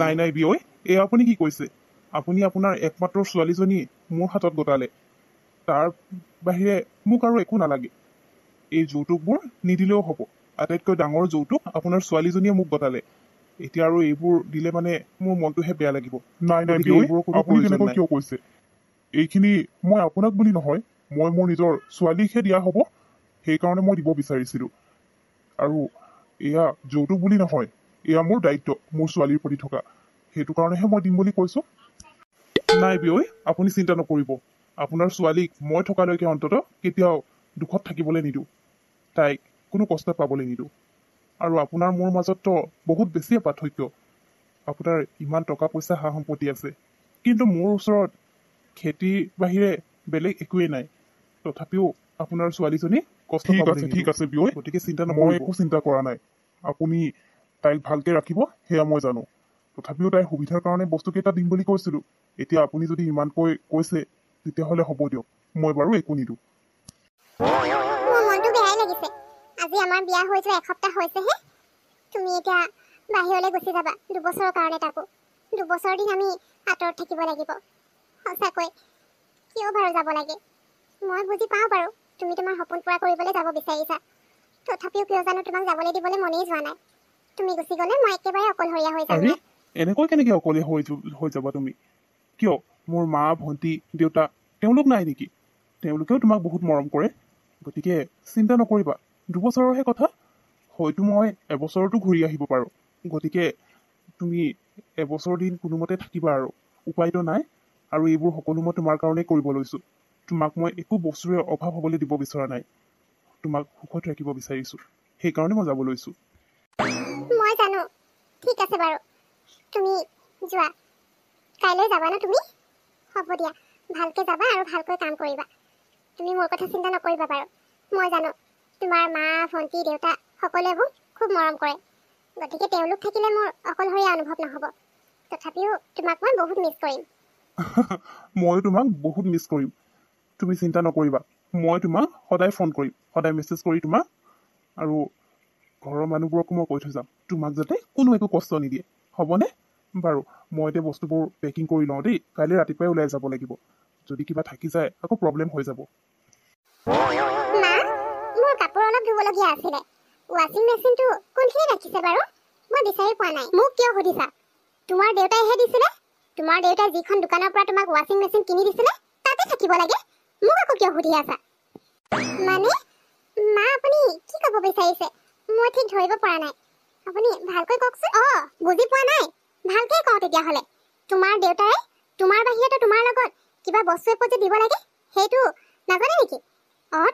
নাই নাই বিয়ৈ, এই আপুনি কি কৈছে? আপুনি আপোনাৰ একমাত্ৰ ছোৱালীজনী মোৰ হাতত গতালে। তাৰ বাহিৰে মোক আৰু একো নালাগে। এই যৌতুকবোৰ নিদিলেও হ'ব। আটাইতকৈ ডাঙৰ যৌতুক আপোনাৰ ছোৱালীজনীয়ে মোক গতালে। এতিয়া আৰু এইবোৰ দিলে মানে মোৰ মনটোহে বেয়া লাগিব। নাই নাই গতিকে বিয়ৈ, এইবোৰৰ কোনো আপুনি প্ৰয়োজন তেনেকৈ নাই। কিয় কৈছে? এইখিনি মই আপোনাক বুলি নহয়, মই মোৰ নিজৰ ছোৱালীকহে দিয়া হ'ব, সেইকাৰণে মই দিব বিচাৰিছিলো। আৰু এয়া যৌতুক বুলি নহয়, এয়া মোৰ দায়িত্ব মোৰ ছোৱালীৰ প্ৰতি থকা। সেইটো কাৰণেহে মই দিম বুলি কৈছো। নাই বিয়ৈ, আপুনি চিন্তা নকৰিব। আপোনাৰ ছোৱালীক মই থকালৈকে অন্ততঃ কেতিয়াও দুখত থাকিবলৈ নিদিওঁ। তাইক কোনো কষ্ট পাবলৈ নিদিওঁ। আৰু আপোনাৰ মোৰ মাজততো বহুত বেছিয়ে পাৰ্থক্য। আপোনাৰ ইমান টকা পইচা সা সম্পত্তি আছে, কিন্তু মোৰ ওচৰত খেতিৰ বাহিৰে বেলেগ একোৱেই নাই। তথাপিও আপোনাৰ ছোৱালীজনী কষ্ট ঠিক পাবলৈ আছে ঠিক নিদিওঁ। আছে বিয়ৈ, গতিকে চিন্তা মই নকৰিব। একো চিন্তা কৰা নাই। আপুনি তাইক ভালকে ৰাখিব সেয়া মই জানো। তথাপিও তাইৰ সুবিধাৰ কাৰণে বস্তুকেইটা দিম বুলি কৈছিলো। এতিয়া আপুনি যদি ইমানকৈ কৈছে তেতিয়াহ'লে হ'ব দিয়ক, মই বাৰু একো নিদিওঁ। মোৰ মনটো বেয়াই লাগিছে। আজি আমাৰ বিয়া হৈ যোৱা এসপ্তাহ হৈছেহে। তুমি এতিয়া বাহিৰলৈ গুচি যাবা 2 বছৰৰ কাৰণে। তাকো 2 বছৰ দিন আমি আঁতৰত থাকিব লাগিব। সঁচাকৈ কিয় বাৰু যাব লাগে? মই বুজি পাওঁ বাৰু তুমি তোমাৰ সপোন পূৰা কৰিবলৈ যাব বিচাৰিছা। তথাপিও কিয় জানো তোমাক যাবলৈ দিবলৈ মনেই যোৱা নাই। তুমি গুচি গ'লে মই একেবাৰে অকলশৰীয়া হৈ যাম। আৰে এনেকৈ কেনেকে অকলে হৈ যাবা তুমি? কিয়, মোৰ মা ভণ্টি দেউতা তেওঁলোক নাই নেকি? তেওঁলোকেও তোমাক বহুত মৰম কৰে। গতিকে চিন্তা নকৰিবা, 2 বছৰৰহে কথা। হয়তো মই এবছৰতো ঘূৰি আহিব পাৰোঁ। গতিকে তুমি এবছৰ দিন কোনোমতে থাকিবা আৰু। উপায়তো নাই। আৰু এইবোৰ সকলো মই তোমাৰ কাৰণেই কৰিব লৈছোঁ। তোমাক মই একো বস্তুৰে অভাৱ হ'বলৈ দিব বিচৰা নাই। তোমাক সুখত ৰাখিব বিচাৰিছোঁ, সেইকাৰণে মই যাব লৈছোঁ। মই জানো। ঠিক আছে বাৰু, তুমি যোৱা। কাইলৈ যাবা ন তুমি? হ'ব দিয়া, ভালকৈ যাবা আৰু ভালকৈ কাম কৰিবা। তুমি মোৰ কথা চিন্তা নকৰিবা বাৰু। মই জানো তোমাৰ মা ভণ্টি দেউতা সকলোৱে মোক খুব মৰম কৰে। গতিকে তেওঁলোক থাকিলে মোৰ অকলশৰীয়া অনুভৱ নহ'ব। তথাপিও তোমাক মই বহুত মিছ কৰিম। ময়ো তোমাক বহুত মিছ কৰিম। তুমি চিন্তা নকৰিবা, মই তোমাক সদায় ফোন কৰিম, সদায় মেছেজ কৰি তোমাক। আৰু ঘৰৰ মানুহবোৰকো মই কৈ থৈ যাম তোমাক যাতে কোনো একো কষ্ট নিদিয়ে। হ'বনে? বাৰু মই এতিয়া বস্তুবোৰ পেকিং কৰি লওঁ দেই। কাইলৈ ৰাতিপুৱাই ওলাই যাব লাগিব। যদি কিবা থাকি যায় আকৌ প্ৰব্লেম হৈ যাব। মা, মোৰ কাপোৰ অলপ ধুবলগীয়া আছিলে। ৱাশ্বিং মেচিনটো কোনখিনি ৰাখিছে বাৰু? মই বিচাৰি পোৱা নাই। মোক কিয় সুধিছা? তোমাৰ দেউতাইহে দিছিলে। তোমাৰ দেউতাই যিখন দোকানৰ পৰা তোমাক ৱাশ্বিং মেচিন কিনি দিছিলে তাতে থাকিব লাগে। মোক আকৌ কিয় সুধি আছা? মানে মা, আপুনি কি ক'ব বিচাৰিছে? মই ঠিক ধৰিব পৰা নাই। আপুনি ভালকৈ কওকচোন। বুজি পোৱা নাই? ভালকৈ কওঁ তেতিয়াহ'লে। তোমাৰ দেউতাই তোমাৰ বাহিৰেতো তোমাৰ লগত কিবা বস্তু এপদ যে দিব লাগে সেইটো নাজানে নেকি?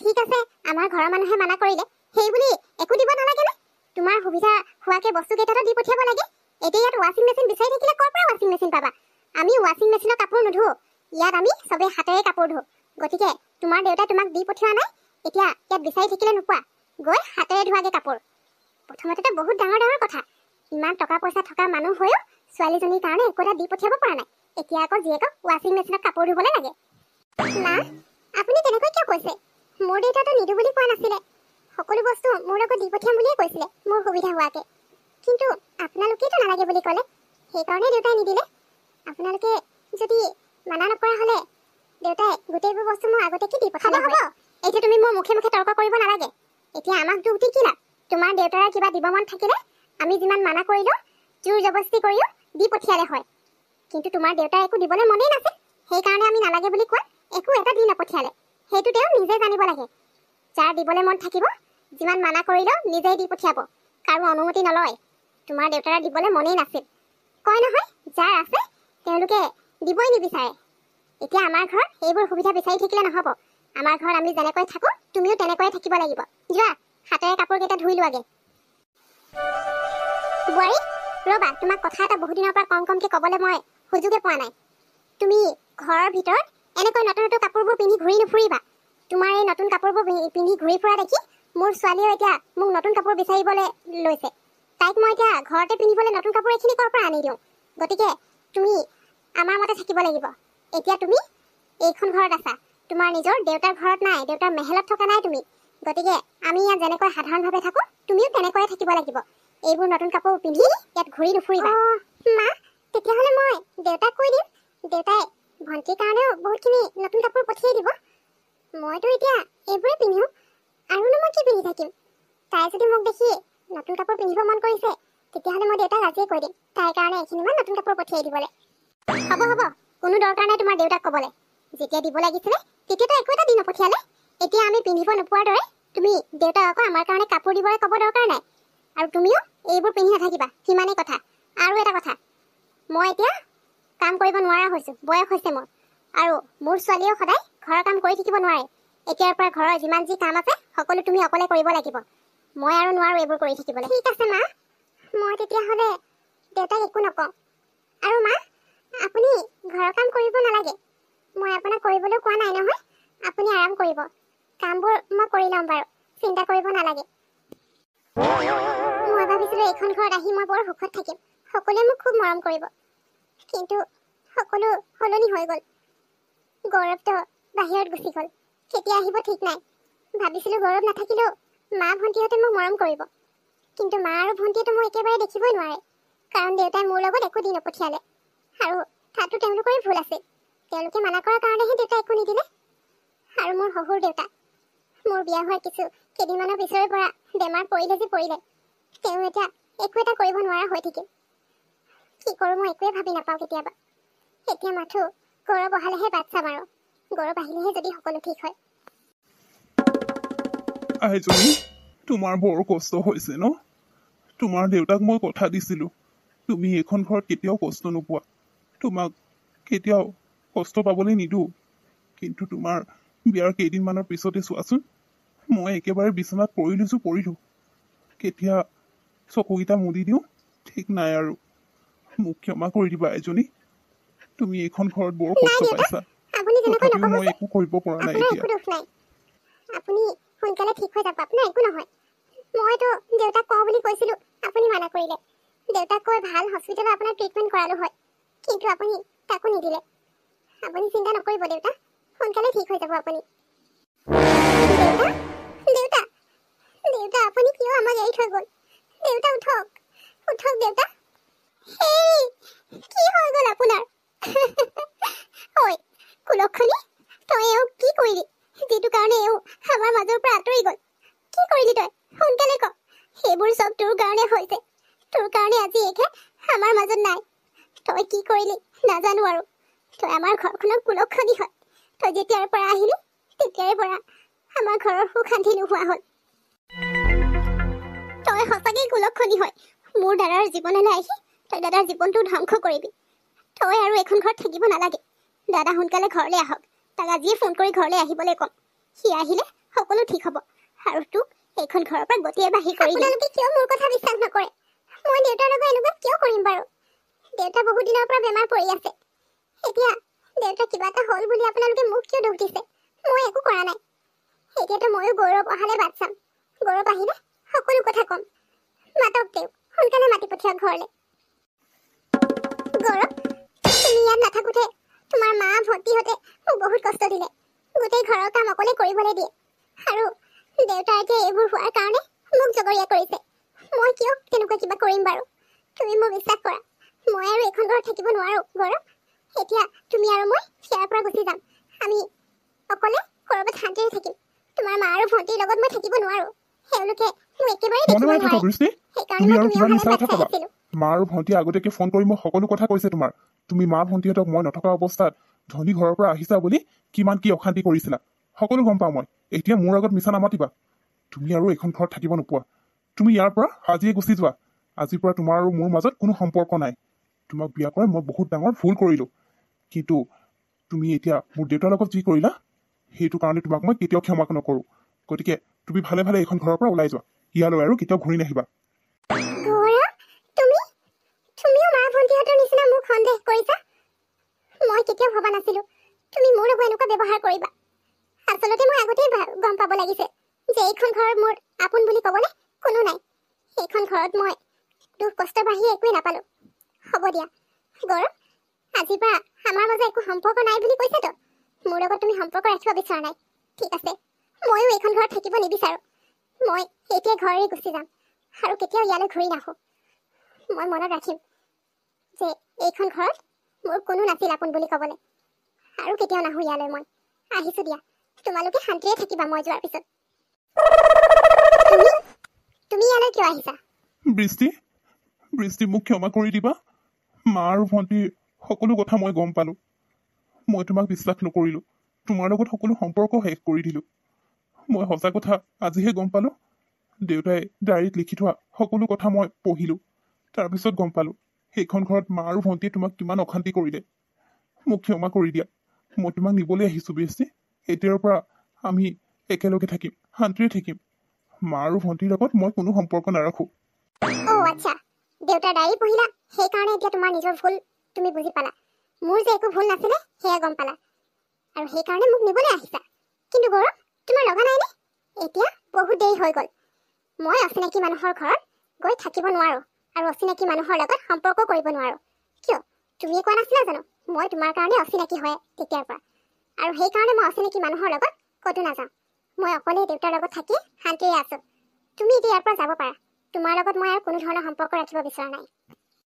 ঠিক আছে, আমাৰ ঘৰৰ মানুহে মানা কৰিলে সেইবুলি একো দিব নালাগেনে? তোমাৰ সুবিধা হোৱাকে বস্তুকেইটাতো দি পঠিয়াব লাগে। এতিয়া ইয়াত ৱাশ্বিং মেচিন বিচাৰি থাকিলে ক'ৰ পৰা ৱাশ্বিং মেচিন পাবা? আমি ৱাশ্বিং মেচিনৰ কাপোৰ নুধুও। ইয়াত আমি চবেই হাতেৰে কাপোৰ ধুওঁ। গতিকে তোমাৰ দেউতাই তোমাক দি পঠিওৱা নাই, এতিয়া ইয়াত বিচাৰি থাকিলে নোপোৱা। গৈ হাতেৰে ধোৱাগে কাপোৰ। প্ৰথমতেতো বহুত ডাঙৰ ডাঙৰ কথা। ইমান টকা পইচা থকা মানুহ হৈও ছোৱালীজনীৰ কাৰণে একো এটা দি পঠিয়াব পৰা নাই। এতিয়া আকৌ জীয়েকক ৱাশ্বিং মেচিনত কাপোৰ ধুবলৈ লাগে। মা, আপুনি তেনেকৈ কিয় কৈছে? মোৰ দেউতাতো নিদো বুলি কোৱা নাছিলে। সকলো বস্তু মোৰ লগত দি পঠিয়াম বুলিয়ে কৈছিলে, মোৰ সুবিধা হোৱাকে। কিন্তু আপোনালোকেইতো নালাগে বুলি ক'লে, সেইকাৰণে দেউতাই নিদিলে। আপোনালোকে যদি মানা নকৰা হ'লে দেউতাই গোটেইবোৰ বস্তু মই আগতে দি পঠালে হয়। এতিয়া তুমি মোৰ মুখে মুখে তৰ্ক কৰিব নালাগে। এতিয়া আমাক দুখ দি কি লাভ? তোমাৰ দেউতাৰ কিবা দিব মন থাকিলে আমি যিমান মানা কৰিলো জোৰ জবস্তি কৰিও দি পঠিয়ালে হয়। কিন্তু তোমাৰ দেউতাৰ একো দিবলৈ মনেই নাছিল, সেইকাৰণে আমি নালাগে বুলি কোৱা একো এটা দি নপঠিয়ালে। সেইটো তেওঁ নিজে জানিব লাগে। যাৰ দিবলৈ মন থাকিব যিমান মানা কৰিলেও নিজেই দি পঠিয়াব, কাৰো অনুমতি নলয়। তোমাৰ দেউতাৰ দিবলৈ মনেই নাছিল। কয় নহয়, যাৰ আছে তেওঁলোকে দিবই নিবিচাৰে। এতিয়া আমাৰ ঘৰত এইবোৰ সুবিধা বিচাৰি থাকিলে নহ'ব। আমাৰ ঘৰত আমি যেনেকৈ থাকো তুমিও তেনেকৈয়ে থাকিব লাগিব। যোৱা, হাতেৰে কাপোৰকেইটা ধুই লোৱাগে। বোৱাৰী, ৰ'বা, তোমাক কথা এটা বহুত দিনৰ পৰা কমকৈ ক'বলৈ মই সুযোগে পোৱা নাই। তুমি ঘৰৰ ভিতৰত এনেকৈ নতুন নতুন কাপোৰবোৰ পিন্ধি ঘূৰি নুফুৰিবা। তোমাৰ এই নতুন কাপোৰবোৰ পিন্ধি ঘূৰি ফুৰা দেখি মোৰ ছোৱালীয়েও এতিয়া মোক নতুন কাপোৰ বিচাৰিবলৈ লৈছে। তাইক মই এতিয়া ঘৰতে পিন্ধিবলৈ নতুন কাপোৰ এইখিনি ক'ৰ পৰা আনি দিওঁ? গতিকে তুমি আমাৰ মতে থাকিব লাগিব। এতিয়া তুমি এইখন ঘৰত আছা, তোমাৰ নিজৰ দেউতাৰ ঘৰত নাই, দেউতাৰ মেহেলত থকা নাই তুমি। গতিকে আমি ইয়াত যেনেকৈ সাধাৰণভাৱে থাকো তুমিও তেনেকৈয়ে থাকিব লাগিব। এইবোৰ নতুন কাপোৰ পিন্ধি ইয়াত ঘূৰি নুফুৰিবা। মা, তেতিয়াহ'লে মই দেউতাক কৈ দিম, দেউতাই ভণ্টিৰ কাৰণেও বহুতখিনি নতুন কাপোৰ পঠিয়াই দিব। মইতো এতিয়া এইবোৰে পিন্ধো, আৰুনো মই কি পিন্ধি থাকিম? তাই যদি মোক দেখি নতুন কাপোৰ পিন্ধিব মন কৰিছে, তেতিয়াহ'লে মই দেউতাক আজিয়ে কৈ দিম তাইৰ কাৰণে এইখিনিমান নতুন কাপোৰ পঠিয়াই দিবলৈ। হ'ব হ'ব, কোনো দৰকাৰ নাই তোমাৰ দেউতাক ক'বলৈ। যেতিয়া দিব লাগিছিলে তেতিয়াতো একো এটা দি নপঠিয়ালে। এতিয়া আমি পিন্ধিব নোপোৱাৰ দৰে তুমি দেউতাক আকৌ আমাৰ কাৰণে কাপোৰ দিবলৈ ক'ব দৰকাৰ নাই। আৰু তুমিও এইবোৰ পিন্ধি নাথাকিবা, সিমানেই কথা। আৰু এটা কথা, মই এতিয়া কাম কৰিব নোৱাৰা হৈছোঁ, বয়স হৈছে মোৰ। আৰু মোৰ ছোৱালীয়েও সদায় ঘৰৰ কাম কৰি থাকিব নোৱাৰে। এতিয়াৰ পৰা ঘৰৰ যিমান যি কাম আছে সকলো তুমি অকলে কৰিব লাগিব। মই আৰু নোৱাৰো এইবোৰ কৰি থাকিবলৈ। ঠিক আছে মা, মই তেতিয়াহ'লে দেউতাক একো নকওঁ। আৰু মা, আপুনি ঘৰৰ কাম কৰিব নালাগে, মই আপোনাক কৰিবলৈ কোৱা নাই নহয়। আপুনি আৰাম কৰিব, কামবোৰ মই কৰি ল'ম বাৰু, চিন্তা কৰিব নালাগে। মই ভাবিছিলোঁ এইখন ঘৰত আহি মই বৰ সুখত থাকিম, সকলোৱে মোক খুব মৰম কৰিব। কিন্তু সকলো সলনি হৈ গ'ল। গৌৰৱটো বাহিৰত গুচি গ'ল, কেতিয়া আহিব ঠিক নাই। ভাবিছিলোঁ গৌৰৱ নাথাকিলেও মা ভণ্টিহঁতে মোক মৰম কৰিব, কিন্তু মা আৰু ভণ্টিয়েতো মোক একেবাৰে দেখিবই নোৱাৰে, কাৰণ দেউতাই মোৰ লগত একো দি নপঠিয়ালে। আৰু তাতো তেওঁলোকৰে ভুল আছিল, তেওঁলোকে মানা কৰাৰ কাৰণেহে দেউতাই একো নিদিলে। আৰু মোৰ শহুৰ দেউতা, মোৰ বিয়া হোৱাৰ কেইদিনমানৰ পিছৰে পৰা বেমাৰ পৰিলে যে পৰিলে, তেওঁ এতিয়া একো এটা কৰিব নোৱাৰা হৈ থাকিল। কি কৰোঁ মই একোৱে ভাবি নাপাওঁ কেতিয়াবা। এতিয়া মাথো গৌৰৱ অহালেহে বাট চাম, আৰু গৌৰৱ আহিলেহে যদি সকলো ঠিক হয়। আইজনী, তোমাৰ বৰ কষ্ট হৈছে ন? তোমাৰ দেউতাক মই কথা দিছিলোঁ, তুমি এইখন ঘৰত কেতিয়াও কষ্ট নোপোৱা, তোমাক কেতিয়াও কষ্ট পাবলৈ নিদিওঁ। কিন্তু তোমাৰ বিয়াৰ কেইদিনমানৰ পিছতে চোৱাচোন, মই একেবাৰে বিচনাত পৰিলোঁ। কেতিয়া চকুকেইটা মুদি দিওঁ ঠিক নাই আৰু। মোক ক্ষমা কৰি দিবা আইজনী, তুমি এইখন ঘৰত বৰ কষ্ট পাইছা, তথাপিও মই একো কৰিব পৰা নাই এতিয়া। আপুনি সোনকালে ঠিক হৈ যাব, আপোনাৰ একো নহয়। মইতো দেউতাক কওঁ বুলি কৈছিলোঁ, আপুনি মানা কৰিলে। দেউতাক কৈ ভাল হস্পিটেলত আপোনাৰ ট্ৰিটমেণ্ট কৰালো হয়, কিন্তু আপুনি তাকো নিদিলে। আপুনি চিন্তা নকৰিব দেউতা, সোনকালে ঠিক হৈ যাব আপুনি। দেউতা, দেউতা আপুনি কিয় আমাক এৰি থৈ গ'ল? দেউতা উঠক, উঠক দেউতা। এই কি হৈ গ'ল আপোনাৰ? ঐ কুলক্ষণী, তই এওঁ কি কৰিলি, যিটো কাৰণে এওঁ আমাৰ মাজৰ পৰা আঁতৰি গ'ল? কি কৰিলি তই? সোনকালে ক। সেইবোৰ চব তোৰ কাৰণে হৈছে, তোৰ কাৰণে আজি এখে আমাৰ মাজত নাই। তই কি কৰিলি নাজানো, আৰু তই আমাৰ ঘৰখনৰ কুলক্ষণী হয়। তই যেতিয়াৰ পৰা আহিলি তেতিয়াৰে পৰা আমাৰ ঘৰৰ সুখ শান্তি নোহোৱা হ'ল। তই সঁচাকেই কুলক্ষণী হয়। মোৰ দাদাৰ জীৱনলৈ আহি তই দাদাৰ জীৱনটো ধ্বংস কৰিবি। তই আৰু এখন ঘৰত থাকিব নালাগে। দাদা সোনকালে ঘৰলৈ আহক, তাক আজিয়ে ফোন কৰি ঘৰলৈ আহিবলৈ ক'ম। সি আহিলে সকলো ঠিক হ'ব, আৰু তোক এইখন ঘৰৰ পৰা গতিয়ে বাহিৰ কৰি দিম। আপোনালোকে কিয় মোৰ কথা বিশ্বাস নকৰে? মই দেউতাৰ লগত এনেকুৱা কিয় কৰিম বাৰু? দেউতা বহুত দিনৰ পৰা বেমাৰ পৰি আছে। এতিয়া দেউতা কিবা এটা হ'ল বুলি আপোনালোকে মোক কিয় দোষ দিছে? মই একো কৰা নাই। এতিয়াতো ময়ো গৌৰৱ অহালে বাট চাম, গৌৰৱ আহিলে সকলো কথা ক'ম। মাতক তেওঁক, সোনকালে মাতি পঠিয়াওক ঘৰলৈ। গৌৰৱ, তুমি ইয়াত নাথাকোতে তোমাৰ মা ভণ্টিহঁতে মোক বহুত কষ্ট দিলে, গোটেই ঘৰৰ কাম অকলে কৰিবলৈ দিয়ে। আৰু দেউতাৰ এতিয়া এইবোৰ হোৱাৰ কাৰণে মোক জগৰীয়া কৰিছে। মই কিয় তেনেকুৱা কিবা কৰিম বাৰু? তুমি মোক বিশ্বাস কৰা, মই আৰু এইখন ঘৰত থাকিব নোৱাৰো গৌৰৱ। এতিয়া তুমি আৰু মই ইয়াৰ পৰা গুচি যাম। আমি অকলে ক'ৰবাত শান্তিৰে থাকিম। তোমাৰ মা আৰু ভণ্টিৰ লগত মই থাকিব নোৱাৰো, তেওঁলোকে মোক একেবাৰে দেখিব নোৱাৰে। তুমি আৰু কিমান মিছা কথা ক'বা? মা আৰু ভণ্টিয়ে আগতীয়াকে ফোন কৰি মোক সকলো কথা কৈছে তোমাৰ। তুমি মা ভণ্টিহঁতক মই নথকা অৱস্থাত ধনী ঘৰৰ পৰা আহিছা বুলি কিমান কি অশান্তি কৰিছিলা, সকলো গম পাওঁ মই। এতিয়া মোৰ আগত মিছা নামাতিবা। তুমি আৰু এইখন ঘৰত থাকিব নোপোৱা। তুমি ইয়াৰ পৰা আজিয়ে গুচি যোৱা। আজিৰ পৰা তোমাৰ আৰু মোৰ মাজত কোনো সম্পৰ্ক নাই। তোমাক বিয়া কৰি মই বহুত ডাঙৰ ভুল কৰিলো, কিন্তু তুমি এতিয়া মোৰ দেউতাৰ লগত যি কৰিলা সেইটো কাৰণে তোমাক মই কেতিয়াও ক্ষমা নকৰো। গতিকে তুমি ভালে ভালে এইখন ঘৰৰ পৰা ওলাই যোৱা, ইয়ালৈ আৰু কেতিয়াও ঘূৰি নাহিবা। তুমিও মা ভণ্টিহঁতৰ নিচিনা মোক সন্দেহ কৰিছা? মই কেতিয়াও ভবা নাছিলো তুমি মোৰ লগত এনেকুৱা ব্যৱহাৰ কৰিবা। আচলতে মই আগতেই গম পাব লাগিছে যে এইখন ঘৰত মোৰ আপোন বুলি ক'বলৈ কোনো নাই। এইখন ঘৰত মই দুখ কষ্ট বাঢ়ি একোৱেই নাপালো। হ'ব দিয়া গৌৰৱ, আজিৰ পৰা আমাৰ মাজত একো সম্পৰ্ক নাই বুলি কৈছেতো, মোৰ লগত তুমি সম্পৰ্ক ৰাখিব বিচৰা নাই। ঠিক আছে, ময়ো এইখন ঘৰত থাকিব নিবিচাৰো। মই এতিয়া ঘৰলৈ গুচি যাম আৰু কেতিয়াও ইয়ালৈ ঘূৰি নাহো। মই মনত ৰাখিম যে এইখন ঘৰত মোৰ কোনো নাছিল আপন বুলি ক'বলৈ। আৰু কেতিয়াও নাহো ইয়ালৈ মই। আহিছো দিয়া, তোমালোকে শান্তিৰে থাকিবা মই যোৱাৰ পিছত। তুমি ইয়ালৈ কিয় আহিছা? বৃষ্টি, বৃষ্টি মোক ক্ষমা কৰি দিবা। মা আৰু ভণ্টিৰ সকলো কথা মই গম পালো। মই তোমাক বিশ্বাস নকৰিলো, তোমাৰ লগত সকলো সম্পৰ্ক শেষ কৰি দিলো। মই সঁচা কথা আজিহে গম পালো। দেউতাই ডায়েৰীত লিখি থোৱা সকলো কথা মই পঢ়িলো। তাৰপিছত গম পালো সেইখন ঘৰত মা আৰু ভণ্টিয়ে তোমাক কিমান অশান্তি কৰিলে। মোক ক্ষমা কৰি দিয়া। মই তোমাক নিবলৈ আহিছো বৃষ্টি। এতিয়াৰ পৰা আমি একেলগে থাকিম, শান্তিৰে থাকিম। মা আৰু ভণ্টিৰ লগত মই কোনো সম্পৰ্ক নাৰাখো। আচ্ছা, দেউতাৰ ডায়েৰী পঢ়িলা, সেইকাৰণে এতিয়া তোমাৰ নিজৰ ভুল তুমি বুজি পালা। মোৰ যে একো ভুল নাছিলে সেয়া গম পালা, আৰু সেইকাৰণে মোক নিবলৈ আহিছা। কিন্তু গৌৰৱ, তোমাৰ লগা নাইনে? এতিয়া বহুত দেৰি হৈ গ'ল। মই অচিনাকি মানুহৰ ঘৰত গৈ থাকিব নোৱাৰো, আৰু অচিনাকি মানুহৰ লগত সম্পৰ্ক কৰিব নোৱাৰো। কিয়? তুমিয়ে কোৱা নাছিলা জানো মই তোমাৰ কাৰণে অচিনাকি হয় তেতিয়াৰ পৰা? আৰু সেইকাৰণে মই অচিনাকি মানুহৰ লগত ক'তো নাযাওঁ। মই অকলেই দেউতাৰ লগত থাকি শান্তিৰে আছো। তুমি এতিয়া ইয়াৰ পৰা যাব পাৰা। তোমাৰ লগত মই আৰু কোনো ধৰণৰ সম্পৰ্ক ৰাখিব বিচৰা নাই।